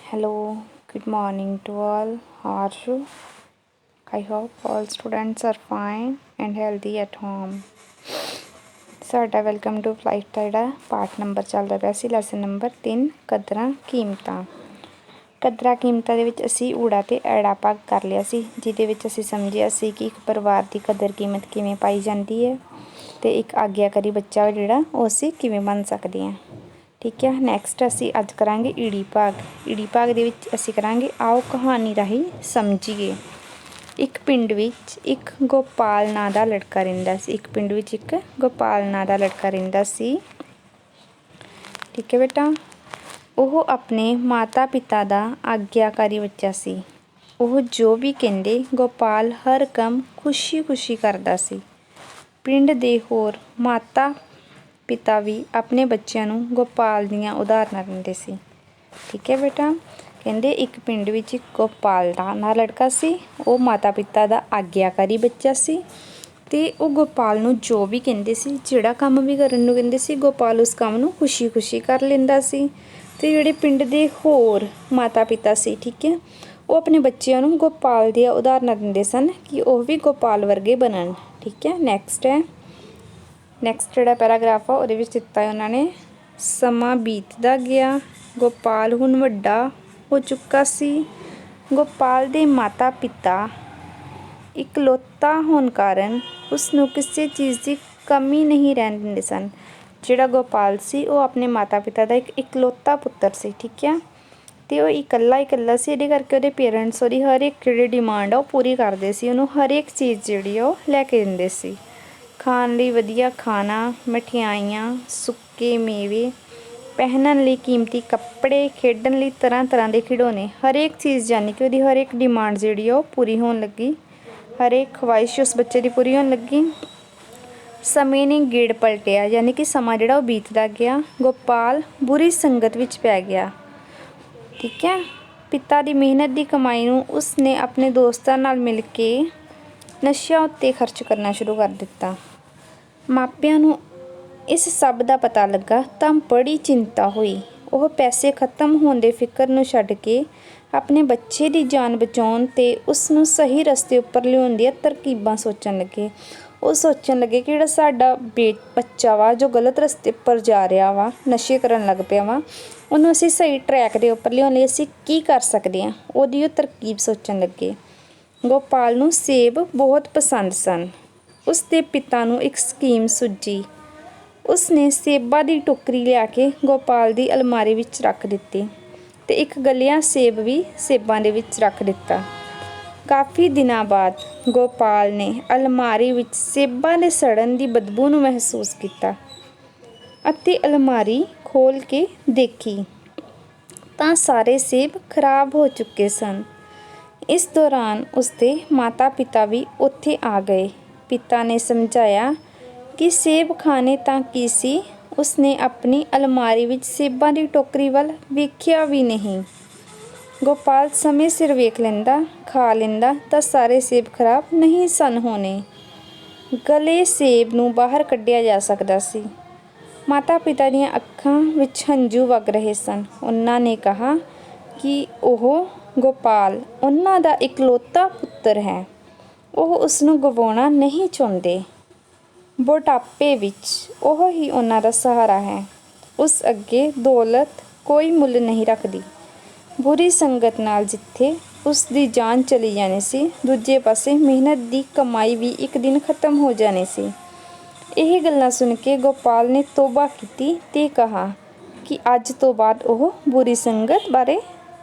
Hello, good morning to all. How are you? I hope all students are fine and healthy at home. ਸਾਡਾ welcome to flight ਦਾ ਪਾਠ number ਚੱਲਦਾ ਪਿਆ ਸੀ lesson number 3 ਕਦਰਾਂ ਕੀਮਤਾਂ। ਕਦਰਾਂ ਕੀਮਤਾਂ ਦੇ ਵਿੱਚ ਅਸੀਂ ਊੜਾ ਤੇ ਐੜਾ ਭਾਗ ਕਰ ਲਿਆ ਸੀ, ਜਿਹਦੇ ਵਿੱਚ ਅਸੀਂ ਸਮਝਿਆ ਸੀ ਕਿ ਇੱਕ ਪਰਿਵਾਰ ਦੀ ਕਦਰ ਕੀਮਤ ਕਿਵੇਂ ਪਾਈ ਜਾਂਦੀ ਹੈ ਤੇ ਇੱਕ ਆਗਿਆਕਾਰੀ ਬੱਚਾ ਜਿਹੜਾ ਉਹ ਅਸੀਂ ਕਿਵੇਂ ਬਣ ਸਕਦੇ ਹਾਂ। ठीक है, नैक्सट असी अज करांगे ईड़ी भाग। ईड़ी भाग दे विच असी करांगे आओ कहानी राही समझिए। एक पिंड विच एक गोपाल नां दा लड़का रहिंदा सी। एक पिंड विच एक गोपाल नां दा लड़का रहिंदा सी। ठीक है बेटा, ਉਹ अपने माता पिता दा आग्याकारी बच्चा सी। ਉਹ जो भी कहंदे गोपाल हर काम खुशी खुशी करदा सी। पिंड दे होर माता पिता भी अपने बच्चों ਨੂੰ गोपाल ਦੀਆਂ ਉਦਾਹਰਨਾਂ ਦਿੰਦੇ ਸੀ। ठीक है बेटा, ਕਹਿੰਦੇ ਇੱਕ ਪਿੰਡ ਵਿੱਚ ਇੱਕ ਗੋਪਾਲ ਦਾ ਲੜਕਾ ਸੀ। ਉਹ ਮਾਤਾ ਪਿਤਾ ਦਾ ਆਗਿਆਕਾਰੀ ਬੱਚਾ ਸੀ ਤੇ ਉਹ ਗੋਪਾਲ ਨੂੰ ਜੋ ਵੀ ਕਹਿੰਦੇ ਸੀ, ਜਿਹੜਾ ਕੰਮ ਵੀ ਕਰਨ ਨੂੰ ਕਹਿੰਦੇ ਸੀ, ਗੋਪਾਲ ਉਸ ਕੰਮ ਨੂੰ ਖੁਸ਼ੀ-ਖੁਸ਼ੀ ਕਰ ਲੈਂਦਾ ਸੀ। ਤੇ ਜਿਹੜੇ ਪਿੰਡ ਦੇ ਹੋਰ ਮਾਤਾ ਪਿਤਾ ਸੀ, ਠੀਕ ਹੈ, ਉਹ ਆਪਣੇ ਬੱਚਿਆਂ ਨੂੰ ਗੋਪਾਲ ਦੀਆਂ ਉਦਾਹਰਨਾਂ ਦਿੰਦੇ ਸਨ ਕਿ ਉਹ ਵੀ ਗੋਪਾਲ ਵਰਗੇ ਬਣਨ। ਠੀਕ ਹੈ, ਨੈਕਸਟ ਜਿਹੜਾ ਪੈਰਾਗ੍ਰਾਫ ਆ ਉਹਦੇ ਵਿੱਚ ਦਿੱਤਾ ਹੈ ਉਹਨਾਂ ਨੇ, ਸਮਾਂ ਬੀਤਦਾ ਗਿਆ, ਗੋਪਾਲ ਹੁਣ ਵੱਡਾ ਹੋ ਚੁੱਕਾ ਸੀ। ਗੋਪਾਲ ਦੇ ਮਾਤਾ ਪਿਤਾ ਇਕਲੌਤਾ ਹੋਣ ਕਾਰਨ ਉਸ ਨੂੰ ਕਿਸੇ ਚੀਜ਼ ਦੀ ਕਮੀ ਨਹੀਂ ਰਹਿਣ ਦਿੰਦੇ ਸਨ। ਜਿਹੜਾ ਗੋਪਾਲ ਸੀ ਉਹ ਆਪਣੇ ਮਾਤਾ ਪਿਤਾ ਦਾ ਇੱਕ ਇਕਲੌਤਾ ਪੁੱਤਰ ਸੀ। ਠੀਕ ਹੈ, ਅਤੇ ਉਹ ਇਕੱਲਾ ਸੀ। ਇਹਦੇ ਕਰਕੇ ਉਹਦੇ ਪੇਰੈਂਟਸ ਉਹਦੀ ਹਰ ਇੱਕ ਜਿਹੜੀ ਡਿਮਾਂਡ ਆ ਉਹ ਪੂਰੀ ਕਰਦੇ ਸੀ। ਉਹਨੂੰ ਹਰ ਇੱਕ ਚੀਜ਼ ਜਿਹੜੀ ਆ ਉਹ ਲੈ ਕੇ ਦਿੰਦੇ ਸੀ। ਖਾਣ ਲਈ ਵਧੀਆ ਖਾਣਾ, ਮਠਿਆਈਆਂ, ਸੁੱਕੇ ਮੇਵੇ, ਪਹਿਨਣ ਲਈ ਕੀਮਤੀ ਕੱਪੜੇ, ਖੇਡਣ ਲਈ ਤਰ੍ਹਾਂ ਤਰ੍ਹਾਂ ਦੇ ਖਿਡੌਣੇ, ਹਰੇਕ ਚੀਜ਼ ਯਾਨੀ ਕਿ ਉਹਦੀ ਹਰ ਇੱਕ ਡਿਮਾਂਡ ਜਿਹੜੀ ਆ ਉਹ ਪੂਰੀ ਹੋਣ ਲੱਗੀ। ਹਰੇਕ ਖਵਾਇਸ਼ ਉਸ ਬੱਚੇ ਦੀ ਪੂਰੀ ਹੋਣ ਲੱਗੀ। ਸਮੇਂ ਨੇ ਗੇੜ ਪਲਟਿਆ, ਯਾਨੀ ਕਿ ਸਮਾਂ ਜਿਹੜਾ ਉਹ ਬੀਤਦਾ ਗਿਆ। ਗੋਪਾਲ ਬੁਰੀ ਸੰਗਤ ਵਿੱਚ ਪੈ ਗਿਆ। ਠੀਕ ਹੈ, ਪਿਤਾ ਦੀ ਮਿਹਨਤ ਦੀ ਕਮਾਈ ਨੂੰ ਉਸ ਨੇ ਆਪਣੇ ਦੋਸਤਾਂ ਨਾਲ ਮਿਲ ਕੇ ਨਸ਼ਿਆਂ ਉੱਤੇ ਖਰਚ ਕਰਨਾ ਸ਼ੁਰੂ ਕਰ ਦਿੱਤਾ। ਮਾਪਿਆਂ ਨੂੰ ਇਸ ਸਭ ਦਾ ਪਤਾ ਲੱਗਾ ਤਾਂ ਬੜੀ ਚਿੰਤਾ ਹੋਈ। ਉਹ ਪੈਸੇ ਖਤਮ ਹੋਣ ਦੇ ਫਿਕਰ ਨੂੰ ਛੱਡ ਕੇ ਆਪਣੇ ਬੱਚੇ ਦੀ ਜਾਨ ਬਚਾਉਣ ਅਤੇ ਉਸ ਨੂੰ ਸਹੀ ਰਸਤੇ ਉੱਪਰ ਲਿਆਉਣ ਦੀਆਂ ਤਰਕੀਬਾਂ ਸੋਚਣ ਲੱਗੇ। ਉਹ ਸੋਚਣ ਲੱਗੇ ਕਿ ਜਿਹੜਾ ਸਾਡਾ ਬੱਚਾ ਵਾ ਜੋ ਗਲਤ ਰਸਤੇ ਉੱਪਰ ਜਾ ਰਿਹਾ ਵਾ, ਨਸ਼ੇ ਕਰਨ ਲੱਗ ਪਿਆ ਵਾ, ਉਹਨੂੰ ਅਸੀਂ ਸਹੀ ਟਰੈਕ ਦੇ ਉੱਪਰ ਲਿਆਉਣ ਲਈ ਅਸੀਂ ਕੀ ਕਰ ਸਕਦੇ ਹਾਂ, ਉਹਦੀ ਉਹ ਤਰਕੀਬ ਸੋਚਣ ਲੱਗੇ। ਗੋਪਾਲ ਨੂੰ ਸੇਬ ਬਹੁਤ ਪਸੰਦ ਸਨ। ਉਸ ਦੇ ਪਿਤਾ ਨੂੰ ਇੱਕ ਸਕੀਮ ਸੁੱਝੀ। ਉਸ ਨੇ ਸੇਬਾਂ ਦੀ ਟੋਕਰੀ ਲਿਆ ਕੇ ਗੋਪਾਲ ਦੀ ਅਲਮਾਰੀ ਵਿੱਚ ਰੱਖ ਦਿੱਤੀ ਅਤੇ ਇੱਕ ਗਲਿਆ ਸੇਬ ਵੀ ਸੇਬਾਂ ਦੇ ਵਿੱਚ ਰੱਖ ਦਿੱਤਾ। ਕਾਫੀ ਦਿਨਾਂ ਬਾਅਦ ਗੋਪਾਲ ਨੇ ਅਲਮਾਰੀ ਵਿੱਚ ਸੇਬਾਂ ਦੇ ਸੜਨ ਦੀ ਬਦਬੂ ਨੂੰ ਮਹਿਸੂਸ ਕੀਤਾ ਅਤੇ ਅਲਮਾਰੀ ਖੋਲ੍ਹ ਕੇ ਦੇਖੀ ਤਾਂ ਸਾਰੇ ਸੇਬ ਖਰਾਬ ਹੋ ਚੁੱਕੇ ਸਨ। ਇਸ ਦੌਰਾਨ ਉਸਦੇ ਮਾਤਾ ਪਿਤਾ ਵੀ ਉੱਥੇ ਆ ਗਏ। ਪਿਤਾ ਨੇ ਸਮਝਾਇਆ ਕਿ ਸੇਬ ਖਾਣੇ ਤਾਂ ਕੀ ਸੀ, ਉਸਨੇ ਆਪਣੀ ਅਲਮਾਰੀ ਵਿੱਚ ਸੇਬਾਂ ਦੀ ਟੋਕਰੀ ਵੱਲ ਵੇਖਿਆ ਵੀ ਨਹੀਂ। ਗੋਪਾਲ ਸਮੇਂ ਸਿਰ ਵੇਖ ਲੈਂਦਾ, ਖਾ ਲੈਂਦਾ ਤਾਂ ਸਾਰੇ ਸੇਬ ਖਰਾਬ ਨਹੀਂ ਸਨ ਹੋਣੇ। ਗਲੇ ਸੇਬ ਨੂੰ ਬਾਹਰ ਕੱਢਿਆ ਜਾ ਸਕਦਾ ਸੀ। ਮਾਤਾ ਪਿਤਾ ਦੀਆਂ ਅੱਖਾਂ ਵਿੱਚ ਹੰਝੂ ਵਗ ਰਹੇ ਸਨ। ਉਹਨਾਂ ਨੇ ਕਿਹਾ ਕਿ ਉਹ ਗੋਪਾਲ ਉਹਨਾਂ ਦਾ ਇਕਲੌਤਾ ਪੁੱਤਰ ਹੈ। ਉਹ ਉਸ ਨੂੰ ਗਵਾਉਣਾ ਨਹੀਂ ਚਾਹੁੰਦੇ। ਬੁਢਾਪੇ ਵਿੱਚ ਉਹ ਹੀ ਉਹਨਾਂ ਦਾ ਸਹਾਰਾ ਹੈ। ਉਸ ਅੱਗੇ ਦੌਲਤ ਕੋਈ ਮੁੱਲ ਨਹੀਂ ਰੱਖਦੀ। ਬੁਰੀ ਸੰਗਤ ਨਾਲ ਜਿੱਥੇ ਉਸ ਦੀ ਜਾਨ ਚਲੀ ਜਾਣੀ ਸੀ, ਦੂਜੇ ਪਾਸੇ ਮਿਹਨਤ ਦੀ ਕਮਾਈ ਵੀ ਇੱਕ ਦਿਨ ਖਤਮ ਹੋ ਜਾਣੀ ਸੀ। ਇਹ ਗੱਲਾਂ ਸੁਣ ਕੇ ਗੋਪਾਲ ਨੇ ਤੋਬਾ ਕੀਤੀ ਅਤੇ ਕਿਹਾ ਕਿ ਅੱਜ ਤੋਂ ਬਾਅਦ ਉਹ ਬੁਰੀ ਸੰਗਤ ਬਾਰੇ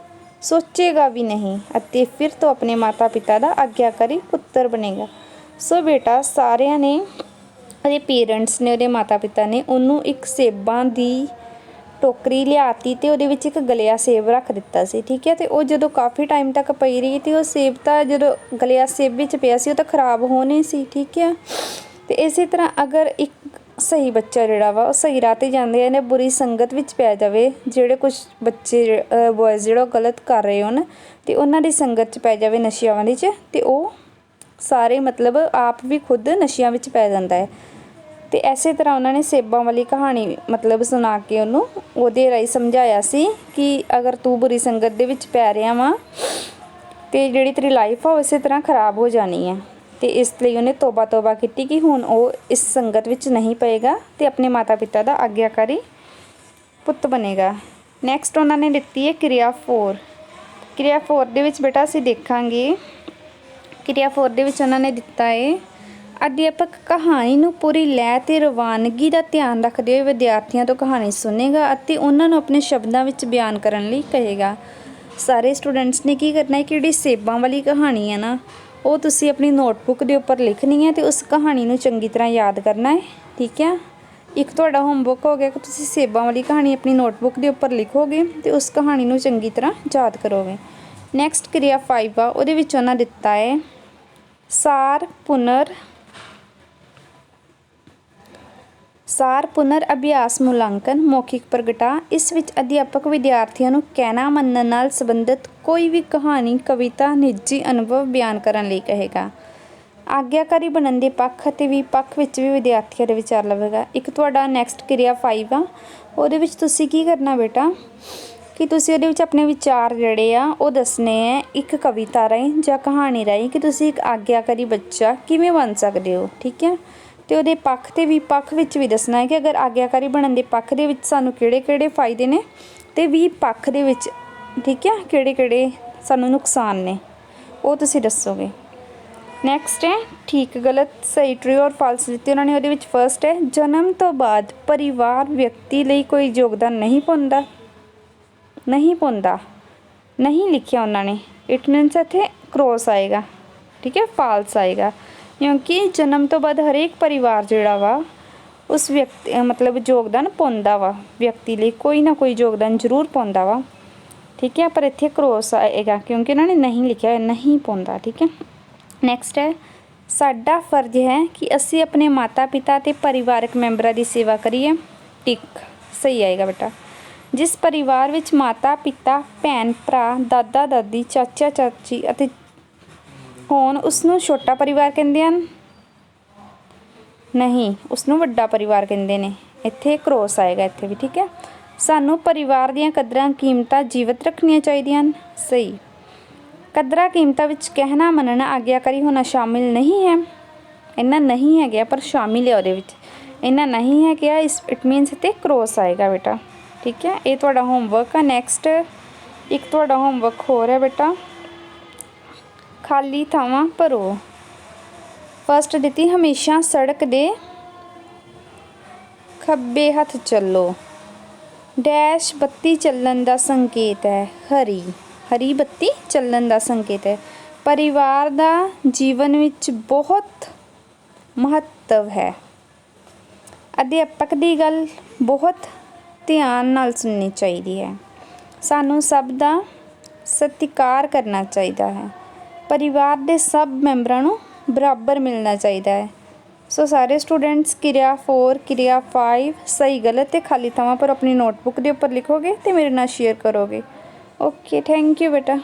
ਸੋਚੇਗਾ ਵੀ ਨਹੀਂ ਅਤੇ ਫਿਰ ਤੋਂ ਆਪਣੇ ਮਾਤਾ ਪਿਤਾ ਦਾ ਆਗਿਆਕਾਰੀ ਪੁੱਤਰ ਬਣੇਗਾ। ਸੋ ਬੇਟਾ, ਸਾਰਿਆਂ ਨੇ, ਉਹਦੇ ਪੇਰੈਂਟਸ ਨੇ, ਉਹਦੇ ਮਾਤਾ ਪਿਤਾ ਨੇ ਉਹਨੂੰ ਇੱਕ ਸੇਬਾਂ ਦੀ ਟੋਕਰੀ ਲਿਆਤੀ ਅਤੇ ਉਹਦੇ ਵਿੱਚ ਇੱਕ ਗਲਿਆ ਸੇਬ ਰੱਖ ਦਿੱਤਾ ਸੀ। ਠੀਕ ਹੈ, ਅਤੇ ਉਹ ਜਦੋਂ ਕਾਫੀ ਟਾਈਮ ਤੱਕ ਪਈ ਰਹੀ ਅਤੇ ਉਹ ਸੇਬ ਤਾਂ ਜਦੋਂ ਗਲਿਆ ਸੇਬ ਵਿੱਚ ਪਿਆ ਸੀ ਉਹ ਤਾਂ ਖਰਾਬ ਹੋਣੇ ਸੀ। ਠੀਕ ਹੈ, ਅਤੇ ਇਸੇ ਤਰ੍ਹਾਂ ਅਗਰ ਇੱਕ ਸਹੀ ਬੱਚਾ ਜਿਹੜਾ ਵਾ ਉਹ ਸਹੀ ਰਾਹ 'ਤੇ ਜਾਂਦੇ ਨੇ, ਬੁਰੀ ਸੰਗਤ ਵਿੱਚ ਪੈ ਜਾਵੇ, ਜਿਹੜੇ ਕੁਛ ਬੱਚੇ ਬੋਇਜ਼ ਜਿਹੜਾ ਉਹ ਗਲਤ ਕਰ ਰਹੇ ਹੋਣ ਅਤੇ ਉਹਨਾਂ ਦੀ ਸੰਗਤ 'ਚ ਪੈ ਜਾਵੇ ਨਸ਼ਿਆਂ ਵਾਲੀ 'ਚ, ਅਤੇ ਉਹ ਸਾਰੇ ਮਤਲਬ ਆਪ ਵੀ ਖੁਦ ਨਸ਼ਿਆਂ ਵਿੱਚ ਪੈ ਜਾਂਦਾ ਹੈ। ਤੇ ਇਸੇ ਤਰ੍ਹਾਂ ਉਹਨਾਂ ਨੇ ਸੇਬਾਂ ਵਾਲੀ ਕਹਾਣੀ ਮਤਲਬ ਸੁਣਾ ਕੇ ਉਹਨੂੰ ਉਹਦੇ ਰਾਹੀਂ ਸਮਝਾਇਆ ਸੀ ਕਿ ਅਗਰ ਤੂੰ ਬੁਰੀ ਸੰਗਤ ਦੇ ਵਿੱਚ ਪੈ ਰਿਹਾ ਵਾ ਤੇ ਜਿਹੜੀ ਤੇਰੀ ਲਾਈਫ ਆ ਉਸੇ ਤਰ੍ਹਾਂ ਖਰਾਬ ਹੋ ਜਾਣੀ ਹੈ। ਤੇ ਇਸ ਲਈ ਉਹਨੇ ਤੋਬਾ ਕੀਤੀ ਕਿ ਹੁਣ ਉਹ ਇਸ ਸੰਗਤ ਵਿੱਚ ਨਹੀਂ ਪਏਗਾ ਤੇ ਆਪਣੇ ਮਾਤਾ ਪਿਤਾ ਦਾ ਆਗਿਆਕਾਰੀ ਪੁੱਤ ਬਣੇਗਾ। ਨੈਕਸਟ ਉਹਨਾਂ ਨੇ ਦਿੱਤੀ ਹੈ ਕਿਰਿਆ 4। ਕਿਰਿਆ 4 ਦੇ ਵਿੱਚ ਬੇਟਾ ਅਸੀਂ ਦੇਖਾਂਗੇ, ਕਿਰਿਆ 4 ਦੇ ਵਿੱਚ ਉਹਨਾਂ ਨੇ ਦਿੱਤਾ ਹੈ ਅਧਿਆਪਕ ਕਹਾਣੀ ਨੂੰ ਪੂਰੀ ਲੈ ਤੇ ਰਵਾਨਗੀ ਦਾ ਧਿਆਨ ਰੱਖਦੇ ਹੋਏ ਵਿਦਿਆਰਥੀਆਂ ਤੋਂ ਕਹਾਣੀ ਸੁਣੇਗਾ ਅਤੇ ਉਹਨਾਂ ਨੂੰ ਆਪਣੇ ਸ਼ਬਦਾਂ ਵਿੱਚ ਬਿਆਨ ਕਰਨ ਲਈ ਕਹੇਗਾ। ਸਾਰੇ ਸਟੂਡੈਂਟਸ ਨੇ ਕੀ ਕਰਨਾ ਹੈ ਕਿ ਜਿਹੜੀ ਸੇਬਾਂ ਵਾਲੀ ਕਹਾਣੀ ਹੈ ਨਾ ਉਹ ਤੁਸੀਂ ਆਪਣੀ ਨੋਟਬੁੱਕ ਦੇ ਉੱਪਰ ਲਿਖਣੀ ਹੈ ਤੇ ਉਸ ਕਹਾਣੀ ਨੂੰ ਚੰਗੀ ਤਰ੍ਹਾਂ ਯਾਦ ਕਰਨਾ ਹੈ। ਠੀਕ ਹੈ, ਇੱਕ ਤੁਹਾਡਾ ਹੋਮਵਰਕ ਹੋ ਗਿਆ ਕਿ ਤੁਸੀਂ ਸੇਬਾਂ ਵਾਲੀ ਕਹਾਣੀ ਆਪਣੀ ਨੋਟਬੁੱਕ ਦੇ ਉੱਪਰ ਲਿਖੋਗੇ ਤੇ ਉਸ ਕਹਾਣੀ ਨੂੰ ਚੰਗੀ ਤਰ੍ਹਾਂ ਯਾਦ ਕਰੋਗੇ। ਨੈਕਸਟ ਕਿਰਿਆ 5 ਆ, ਉਹਦੇ ਵਿੱਚ ਉਹਨਾਂ ਦਿੱਤਾ ਹੈ ਸਾਰ ਪੁਨਰ ਅਭਿਆਸ ਮੁਲਾਂਕਣ ਮੌਖਿਕ ਪ੍ਰਗਟਾ। ਇਸ ਵਿੱਚ ਅਧਿਆਪਕ ਵਿਦਿਆਰਥੀਆਂ ਨੂੰ ਕਹਿਣਾ ਮੰਨਣ ਨਾਲ ਸੰਬੰਧਿਤ ਕੋਈ ਵੀ ਕਹਾਣੀ, ਕਵਿਤਾ, ਨਿੱਜੀ ਅਨੁਭਵ ਬਿਆਨ ਕਰਨ ਲਈ ਕਹੇਗਾ। ਆਗਿਆਕਾਰੀ ਬਣਨ ਦੇ ਪੱਖ ਅਤੇ ਵਿਪੱਖ ਵਿੱਚ ਵੀ ਵਿਦਿਆਰਥੀਆਂ ਦੇ ਵਿਚਾਰ ਲਵੇਗਾ। ਇੱਕ ਤੁਹਾਡਾ ਨੈਕਸਟ ਕਿਰਿਆ 5 ਆ, ਉਹਦੇ ਵਿੱਚ ਤੁਸੀਂ ਕੀ ਕਰਨਾ ਬੇਟਾ ਕਿ ਤੁਸੀਂ ਉਹਦੇ ਵਿੱਚ ਆਪਣੇ ਵਿਚਾਰ ਜਿਹੜੇ ਆ ਉਹ ਦੱਸਣੇ ਹੈ ਇੱਕ ਕਵਿਤਾ ਰਾਹੀਂ ਜਾਂ ਕਹਾਣੀ ਰਾਹੀਂ ਕਿ ਤੁਸੀਂ ਇੱਕ ਆਗਿਆਕਾਰੀ ਬੱਚਾ ਕਿਵੇਂ ਬਣ ਸਕਦੇ ਹੋ। ਠੀਕ ਹੈ, ਤੇ ਉਹਦੇ ਪੱਖ ਤੇ ਵਿਪੱਖ ਵਿੱਚ ਵੀ ਦੱਸਣਾ ਹੈ ਕਿ ਅਗਰ ਆਗਿਆਕਾਰੀ ਬਣਨ ਦੇ ਪੱਖ ਦੇ ਵਿੱਚ ਸਾਨੂੰ ਕਿਹੜੇ ਫਾਇਦੇ ਨੇ ਤੇ ਵਿਪੱਖ ਦੇ ਵਿੱਚ ਠੀਕ ਹੈ ਕਿਹੜੇ ਸਾਨੂੰ ਨੁਕਸਾਨ ਨੇ ਉਹ ਤੁਸੀਂ ਦੱਸੋਗੇ। ਨੈਕਸਟ ਹੈ ਠੀਕ ਗਲਤ, ਸਹੀ ਟਰੂ ਔਰ ਫਾਲਸ ਦਿੱਤੇ ਉਹਨਾਂ ਨੇ। ਉਹਦੇ ਵਿੱਚ ਫਸਟ ਹੈ ਜਨਮ ਤੋਂ ਬਾਅਦ ਪਰਿਵਾਰ ਵਿਅਕਤੀ ਲਈ ਕੋਈ ਯੋਗਦਾਨ ਨਹੀਂ ਪਾਉਂਦਾ ਨਹੀਂ ਲਿਖਿਆ ਉਹਨਾਂ ਨੇ। ਇਟ ਮੀਨਸ ਇੱਥੇ ਕ੍ਰੋਸ ਆਏਗਾ। ਠੀਕ ਹੈ, ਫਾਲਸ ਆਏਗਾ ਕਿਉਂਕਿ ਜਨਮ ਤੋਂ ਬਾਅਦ ਹਰੇਕ ਪਰਿਵਾਰ ਜਿਹੜਾ ਵਾ ਉਸ ਵਿਅਕਤੀ ਮਤਲਬ ਯੋਗਦਾਨ ਪਾਉਂਦਾ ਵਾ, ਵਿਅਕਤੀ ਲਈ ਕੋਈ ਨਾ ਕੋਈ ਯੋਗਦਾਨ ਜ਼ਰੂਰ ਪਾਉਂਦਾ ਵਾ। ਠੀਕ ਹੈ, ਪਰ ਇੱਥੇ ਕ੍ਰੋਸ ਆਏਗਾ ਕਿਉਂਕਿ ਉਹਨਾਂ ਨੇ ਨਹੀਂ ਲਿਖਿਆ ਨਹੀਂ ਪਾਉਂਦਾ। ਠੀਕ ਹੈ, ਨੈਕਸਟ ਹੈ ਸਾਡਾ ਫਰਜ਼ ਹੈ ਕਿ ਅਸੀਂ ਆਪਣੇ ਮਾਤਾ ਪਿਤਾ ਅਤੇ ਪਰਿਵਾਰਕ ਮੈਂਬਰਾਂ ਦੀ ਸੇਵਾ ਕਰੀਏ। ਟਿਕ ਸਹੀ ਆਏਗਾ ਬੇਟਾ। ਜਿਸ ਪਰਿਵਾਰ ਵਿੱਚ ਮਾਤਾ ਪਿਤਾ, ਭੈਣ ਭਰਾ, ਦਾਦਾ ਦਾਦੀ, ਚਾਚਾ ਚਾਚੀ ਅਤੇ ਹੋਣ ਉਸਨੂੰ ਛੋਟਾ ਪਰਿਵਾਰ ਕਹਿੰਦੇ ਹਨ? ਨਹੀਂ, ਉਸਨੂੰ ਵੱਡਾ ਪਰਿਵਾਰ ਕਹਿੰਦੇ ਨੇ। ਇੱਥੇ ਕ੍ਰੋਸ ਆਏਗਾ ਇੱਥੇ ਵੀ। ਠੀਕ ਹੈ, ਸਾਨੂੰ ਪਰਿਵਾਰ ਦੀਆਂ ਕਦਰਾਂ ਕੀਮਤਾਂ ਜੀਵਤ ਰੱਖਣੀਆਂ ਚਾਹੀਦੀਆਂ ਹਨ। ਸਹੀ। ਕਦਰਾਂ ਕੀਮਤਾਂ ਵਿੱਚ ਕਹਿਣਾ ਮੰਨਣਾ ਆਗਿਆਕਾਰੀ ਹੋਣਾ ਸ਼ਾਮਿਲ ਨਹੀਂ ਹੈ। ਇੰਨਾ ਨਹੀਂ ਹੈਗਾ ਪਰ ਸ਼ਾਮਿਲ ਹੈ ਉਹਦੇ ਵਿੱਚ, ਇੰਨਾ ਨਹੀਂ ਹੈ ਕਿ ਇਟ ਮੀਨਸ ਇੱਥੇ ਕ੍ਰੋਸ ਆਏਗਾ ਬੇਟਾ। ਠੀਕ ਹੈ, ਇਹ ਤੁਹਾਡਾ ਹੋਮਵਰਕ ਆ। ਨੈਕਸਟ ਇੱਕ ਤੁਹਾਡਾ ਹੋਮਵਰਕ ਹੋਰ ਹੈ ਬੇਟਾ, ਖਾਲੀ ਥਾਵਾਂ ਭਰੋ। ਫਸਟ ਦਿੱਤੀ ਹਮੇਸ਼ਾ ਸੜਕ ਦੇ ਖੱਬੇ ਹੱਥ ਚੱਲੋ। ਡੈਸ਼ ਬੱਤੀ ਚੱਲਣ ਦਾ ਸੰਕੇਤ ਹੈ। ਹਰੀ ਬੱਤੀ ਚੱਲਣ ਦਾ ਸੰਕੇਤ ਹੈ। ਪਰਿਵਾਰ ਦਾ ਜੀਵਨ ਵਿੱਚ ਬਹੁਤ ਮਹੱਤਵ ਹੈ। ਅਧਿਆਪਕ ਦੀ ਗੱਲ ਬਹੁਤ ਧਿਆਨ ਨਾਲ ਸੁਣਨੀ ਚਾਹੀਦੀ ਹੈ। ਸਾਨੂੰ ਸਭ ਦਾ ਸਤਿਕਾਰ ਕਰਨਾ ਚਾਹੀਦਾ ਹੈ। ਪਰਿਵਾਰ ਦੇ ਸਭ ਮੈਂਬਰਾਂ ਨੂੰ ਬਰਾਬਰ ਮਿਲਣਾ ਚਾਹੀਦਾ ਹੈ। ਸੋ ਸਾਰੇ ਸਟੂਡੈਂਟਸ ਕਿਰਿਆ 4 ਕਿਰਿਆ 5 ਸਹੀ ਗਲਤ ਤੇ ਖਾਲੀ ਥਾਵਾਂ ਪਰ ਆਪਣੀ ਨੋਟਬੁੱਕ ਦੇ ਉੱਪਰ ਲਿਖੋਗੇ ਤੇ ਮੇਰੇ ਨਾਲ ਸ਼ੇਅਰ ਕਰੋਗੇ। ਓਕੇ, ਥੈਂਕ ਯੂ ਬੇਟਾ।